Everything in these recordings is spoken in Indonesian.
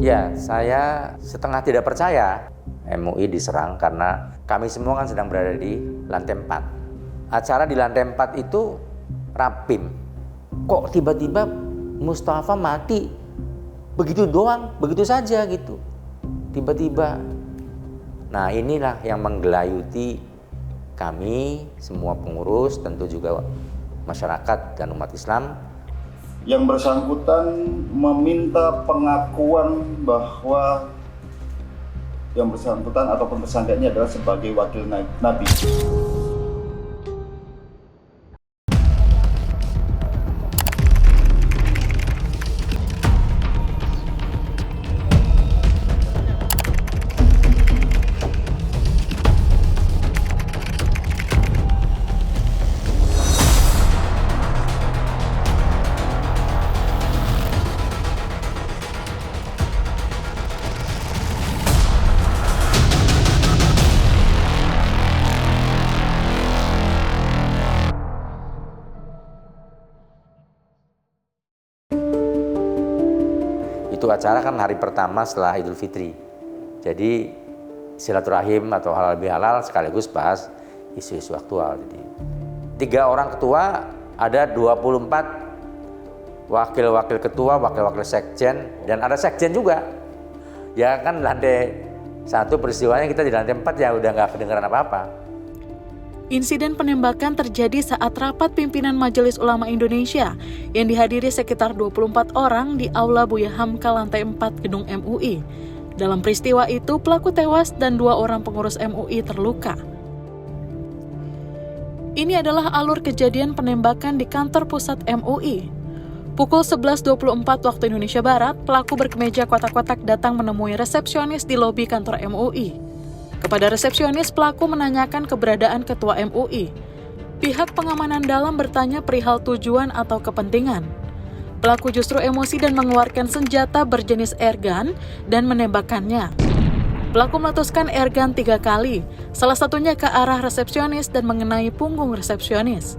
Ya, saya setengah tidak percaya MUI diserang karena kami semua kan sedang berada di lantai 4. Acara di lantai 4 itu rapim. Kok tiba-tiba Mustafa mati begitu doang, begitu saja gitu. Tiba-tiba. Nah, inilah yang menggelayuti kami semua pengurus, tentu juga masyarakat dan umat Islam. Yang bersangkutan meminta pengakuan bahwa yang bersangkutan ataupun tersangka ini adalah sebagai wakil Nabi. Itu acara kan hari pertama setelah Idul Fitri. Jadi silaturahim atau halal bihalal sekaligus bahas isu-isu aktual. Jadi 3 orang ketua, ada 24 wakil-wakil ketua, wakil-wakil sekjen, dan ada sekjen juga. Ya kan lantai 1 peristiwanya kita di lantai 4 ya udah nggak kedengeran apa-apa. Insiden penembakan terjadi saat rapat pimpinan Majelis Ulama Indonesia yang dihadiri sekitar 24 orang di Aula Buya Hamka lantai 4 gedung MUI. Dalam peristiwa itu, pelaku tewas dan 2 orang pengurus MUI terluka. Ini adalah alur kejadian penembakan di kantor pusat MUI. Pukul 11.24 waktu Indonesia Barat, pelaku berkemeja kotak-kotak datang menemui resepsionis di lobi kantor MUI. Kepada resepsionis, pelaku menanyakan keberadaan ketua MUI. Pihak pengamanan dalam bertanya perihal tujuan atau kepentingan. Pelaku justru emosi dan mengeluarkan senjata berjenis airgun dan menembakkannya. Pelaku meletuskan airgun 3 kali, salah satunya ke arah resepsionis dan mengenai punggung resepsionis.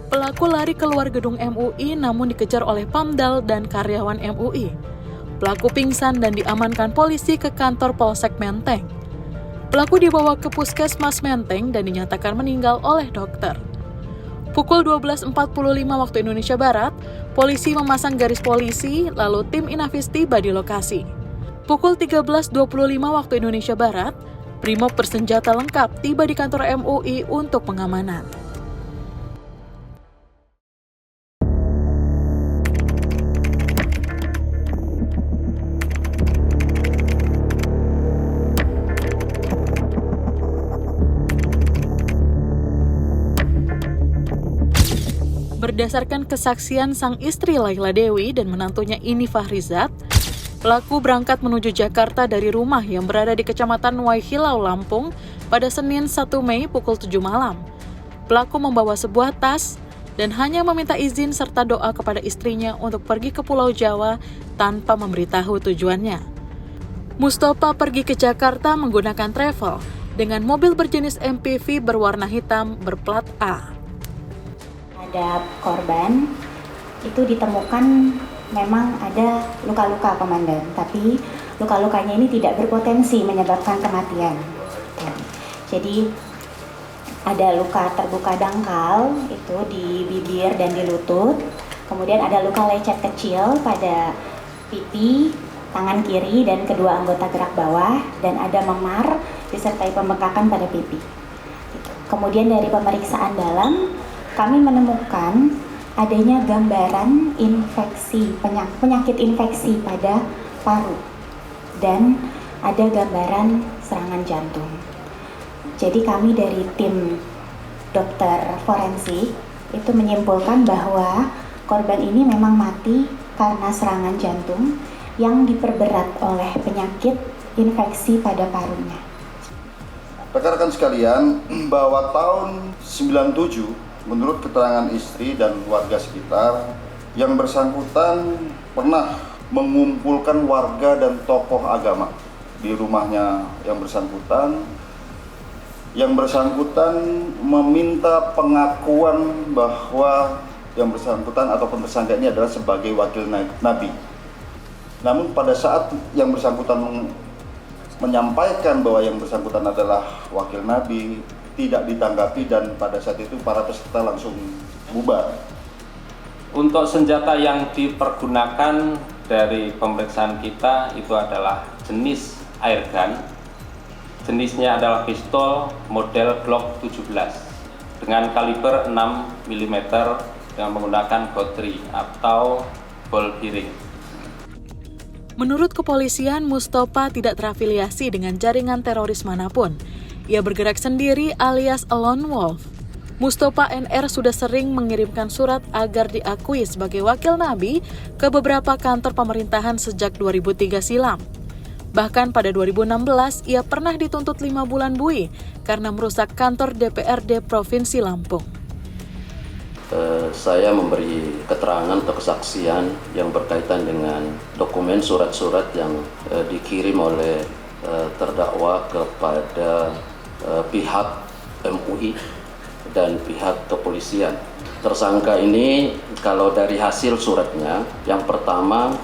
Pelaku lari keluar gedung MUI namun dikejar oleh Pamdal dan karyawan MUI. Pelaku pingsan dan diamankan polisi ke kantor Polsek Menteng. Pelaku dibawa ke Puskesmas Menteng dan dinyatakan meninggal oleh dokter. Pukul 12.45 waktu Indonesia Barat, polisi memasang garis polisi, lalu tim Inafis tiba di lokasi. Pukul 13.25 waktu Indonesia Barat, Brimob bersenjata lengkap tiba di kantor MUI untuk pengamanan. Berdasarkan kesaksian sang istri Laila Dewi dan menantunya Ini Fahrizat, pelaku berangkat menuju Jakarta dari rumah yang berada di Kecamatan Waihilau, Lampung pada Senin 1 Mei pukul 7 malam. Pelaku membawa sebuah tas dan hanya meminta izin serta doa kepada istrinya untuk pergi ke Pulau Jawa tanpa memberitahu tujuannya. Mustafa pergi ke Jakarta menggunakan travel dengan mobil berjenis MPV berwarna hitam berplat A. Terhadap korban itu ditemukan memang ada luka-luka, Komandan, tapi luka-lukanya ini tidak berpotensi menyebabkan kematian. Jadi ada luka terbuka dangkal itu di bibir dan di lutut, kemudian ada luka lecet kecil pada pipi, tangan kiri dan kedua anggota gerak bawah, dan ada memar disertai pembengkakan pada pipi. Kemudian dari pemeriksaan dalam kami menemukan adanya gambaran infeksi, penyakit infeksi pada paru, dan ada gambaran serangan jantung. Jadi kami dari tim dokter forensik itu menyimpulkan bahwa korban ini memang mati karena serangan jantung yang diperberat oleh penyakit infeksi pada parunya. Rekan-rekan sekalian, bahwa tahun 97 menurut keterangan istri dan warga sekitar, yang bersangkutan pernah mengumpulkan warga dan tokoh agama di rumahnya yang bersangkutan. Yang bersangkutan meminta pengakuan bahwa yang bersangkutan ataupun tersangka ini adalah sebagai wakil Nabi. Namun pada saat yang bersangkutan menyampaikan bahwa yang bersangkutan adalah wakil Nabi, tidak ditanggapi dan pada saat itu para peserta langsung bubar. Untuk senjata yang dipergunakan dari pemeriksaan kita itu adalah jenis airgun. Jenisnya adalah pistol model Glock 17 dengan kaliber 6 mm dengan menggunakan bauteri atau ball bearing. Menurut kepolisian, Mustofa tidak terafiliasi dengan jaringan teroris manapun. Ia bergerak sendiri alias a lone wolf. Mustofa NR sudah sering mengirimkan surat agar diakui sebagai wakil Nabi ke beberapa kantor pemerintahan sejak 2003 silam. Bahkan pada 2016, ia pernah dituntut 5 bulan bui karena merusak kantor DPRD Provinsi Lampung. Saya memberi keterangan atau kesaksian yang berkaitan dengan dokumen surat-surat yang dikirim oleh terdakwa kepada pihak MUI dan pihak kepolisian. Tersangka ini kalau dari hasil suratnya, yang pertama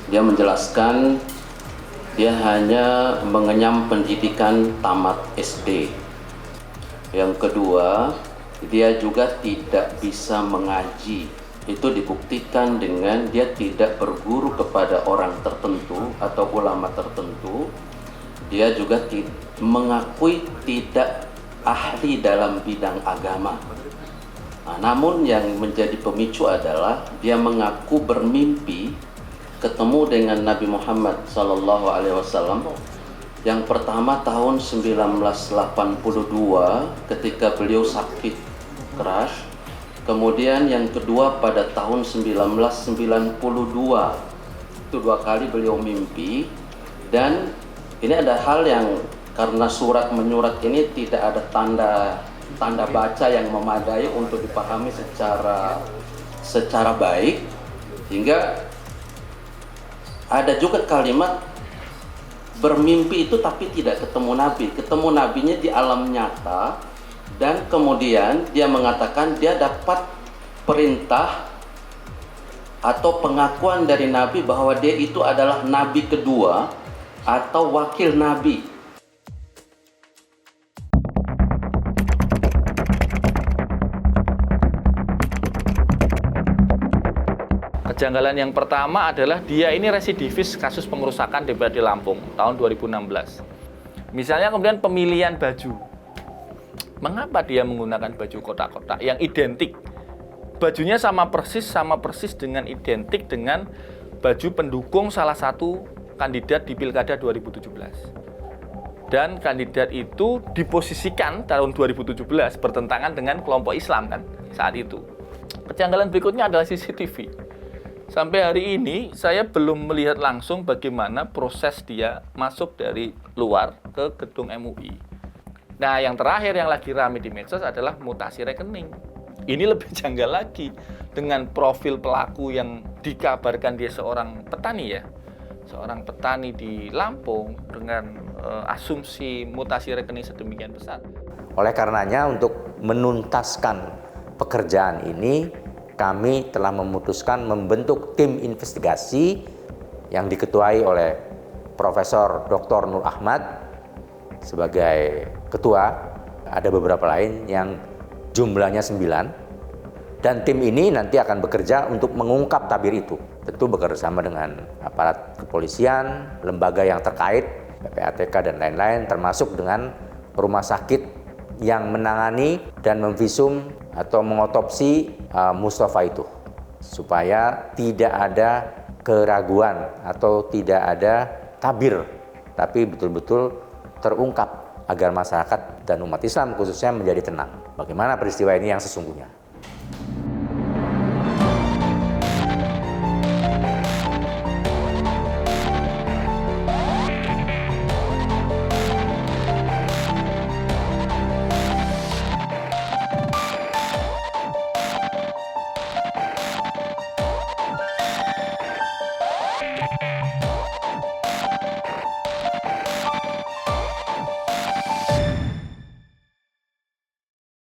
dia menjelaskan dia hanya mengenyam pendidikan tamat SD. Yang kedua, dia juga tidak bisa mengaji. Itu dibuktikan dengan dia tidak berguru kepada orang tertentu atau ulama tertentu. Dia juga mengakui tidak ahli dalam bidang agama. Namun yang menjadi pemicu adalah dia mengaku bermimpi ketemu dengan Nabi Muhammad SAW. Yang pertama tahun 1982 ketika beliau sakit keras. Kemudian yang kedua pada tahun 1992. Itu 2 kali beliau mimpi. Dan ini ada hal yang karena surat menyurat ini tidak ada tanda baca yang memadai untuk dipahami secara baik, hingga ada juga kalimat bermimpi itu tapi tidak ketemu Nabi. Ketemu Nabinya di alam nyata, dan kemudian dia mengatakan dia dapat perintah atau pengakuan dari Nabi bahwa dia itu adalah Nabi kedua atau wakil Nabi. Kejanggalan yang pertama adalah dia ini residivis kasus pengerusakan DPRD Lampung tahun 2016. Misalnya kemudian pemilihan baju. Mengapa dia menggunakan baju kotak-kotak yang identik? Bajunya sama persis dengan identik dengan baju pendukung salah satu kandidat di Pilkada 2017. Dan kandidat itu diposisikan tahun 2017 bertentangan dengan kelompok Islam kan saat itu. Kejanggalan berikutnya adalah CCTV. Sampai hari ini saya belum melihat langsung bagaimana proses dia masuk dari luar ke gedung MUI. Nah, yang terakhir yang lagi ramai di medsos adalah mutasi rekening. Ini lebih janggal lagi dengan profil pelaku yang dikabarkan dia seorang petani ya. Seorang petani di Lampung dengan asumsi mutasi rekening sedemikian besar. Oleh karenanya untuk menuntaskan pekerjaan ini, kami telah memutuskan membentuk tim investigasi yang diketuai oleh Profesor Dr. Nur Ahmad sebagai ketua. Ada beberapa lain yang jumlahnya 9. Dan tim ini nanti akan bekerja untuk mengungkap tabir itu. Tentu bekerjasama dengan aparat kepolisian, lembaga yang terkait, PPATK dan lain-lain, termasuk dengan rumah sakit yang menangani dan memvisum atau mengotopsi Mustofa itu, supaya tidak ada keraguan atau tidak ada tabir, tapi betul-betul terungkap agar masyarakat dan umat Islam khususnya menjadi tenang. Bagaimana peristiwa ini yang sesungguhnya?